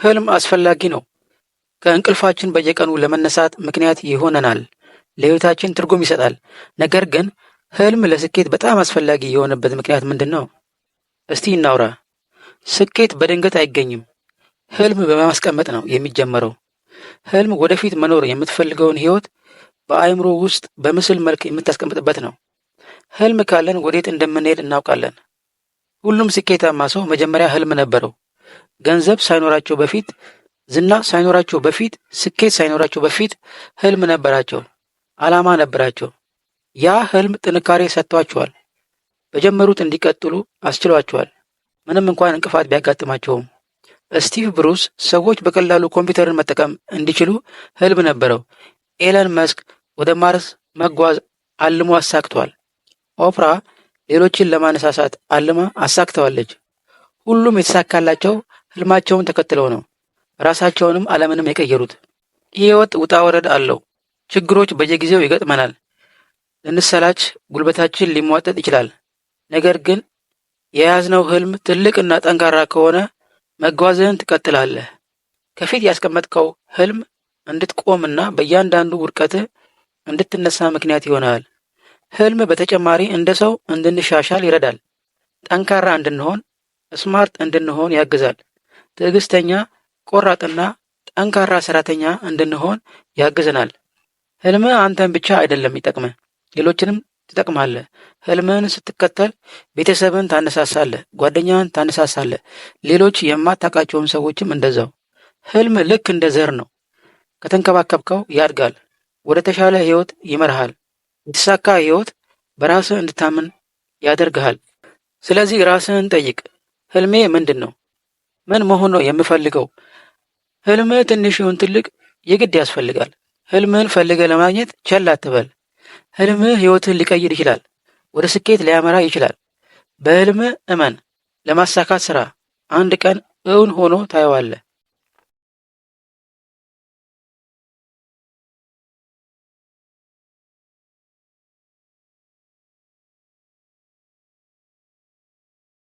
ህልም አስፈላጊ ነው። ከእንቅልፋችን በየቀኑ ለመነሳት ምክንያት ይሆነናል። ለህይወታችን ትርጉም ይሰጣል። ነገር ግን ህልም ለስኬት በጣም አስፈላጊ የሆነበት ምክንያት ምንድን ነው? እስቲ እናውራ። ስኬት በድንገት አይገኝም። ህልም በማስቀመጥ ነው የሚጀመረው። ህልም ወደፊት መኖር የምትፈልገውን ህይወት በአእምሮ ውስጥ በምስል መልክ የምታስቀምጥበት ነው። ህልም ካለን ወዴት እንደምንሄድ እናውቃለን። ሁሉም ስኬታማ ሰው መጀመሪያ ህልም ነበረው። ገንዘብ ሳይኖራቸው በፊት፣ ዝና ሳይኖራቸው በፊት፣ ስኬት ሳይኖራቸው በፊት ህልም ነበራቸው። ዓላማ ነበራቸው። ያ ህልም ጥንካሬ ሰጥቷቸዋል። በጀመሩት እንዲቀጥሉ አስችሏቸዋል፣ ምንም እንኳን እንቅፋት ቢያጋጥማቸውም። ስቲቭ ብሩስ ሰዎች በቀላሉ ኮምፒውተርን መጠቀም እንዲችሉ ህልም ነበረው። ኤለን መስክ ወደ ማርስ መጓዝ አልሞ አሳክቷል። ኦፕራ ሌሎችን ለማነሳሳት አልማ አሳክተዋለች። ሁሉም የተሳካላቸው ህልማቸውን ተከትለው ነው። ራሳቸውንም ዓለምንም የቀየሩት። ህይወት ውጣ ወረድ አለው። ችግሮች በየጊዜው ይገጥመናል። ልንሰላች፣ ጉልበታችን ሊሟጠጥ ይችላል። ነገር ግን የያዝነው ህልም ትልቅና ጠንካራ ከሆነ መጓዝህን ትቀጥላለህ። ከፊት ያስቀመጥከው ህልም እንድትቆምና በእያንዳንዱ ውድቀትህ እንድትነሳ ምክንያት ይሆናል። ህልም በተጨማሪ እንደ ሰው እንድንሻሻል ይረዳል። ጠንካራ እንድንሆን፣ ስማርት እንድንሆን ያግዛል። ትዕግስተኛ፣ ቆራጥና ጠንካራ ሰራተኛ እንድንሆን ያግዘናል። ህልምህ አንተን ብቻ አይደለም ይጠቅምህ፣ ሌሎችንም ትጠቅማለህ። ህልምህን ስትከተል ቤተሰብን ታነሳሳለህ፣ ጓደኛን ታነሳሳለህ፣ ሌሎች የማታውቃቸውን ሰዎችም እንደዛው። ህልም ልክ እንደ ዘር ነው። ከተንከባከብከው ያድጋል፣ ወደ ተሻለ ህይወት ይመርሃል። የተሳካ ህይወት በራስህ እንድታምን ያደርግሃል። ስለዚህ ራስህን ጠይቅ፣ ህልሜ ምንድን ነው? ምን መሆን ነው የምፈልገው? ህልምህ ትንሽ ይሁን ትልቅ የግድ ያስፈልጋል። ህልምህን ፈልገህ ለማግኘት ቸል አትበል። ህልምህ ህይወትህን ሊቀይር ይችላል፣ ወደ ስኬት ሊያመራ ይችላል። በህልምህ እመን፣ ለማሳካት ስራ። አንድ ቀን እውን ሆኖ ታየዋለህ።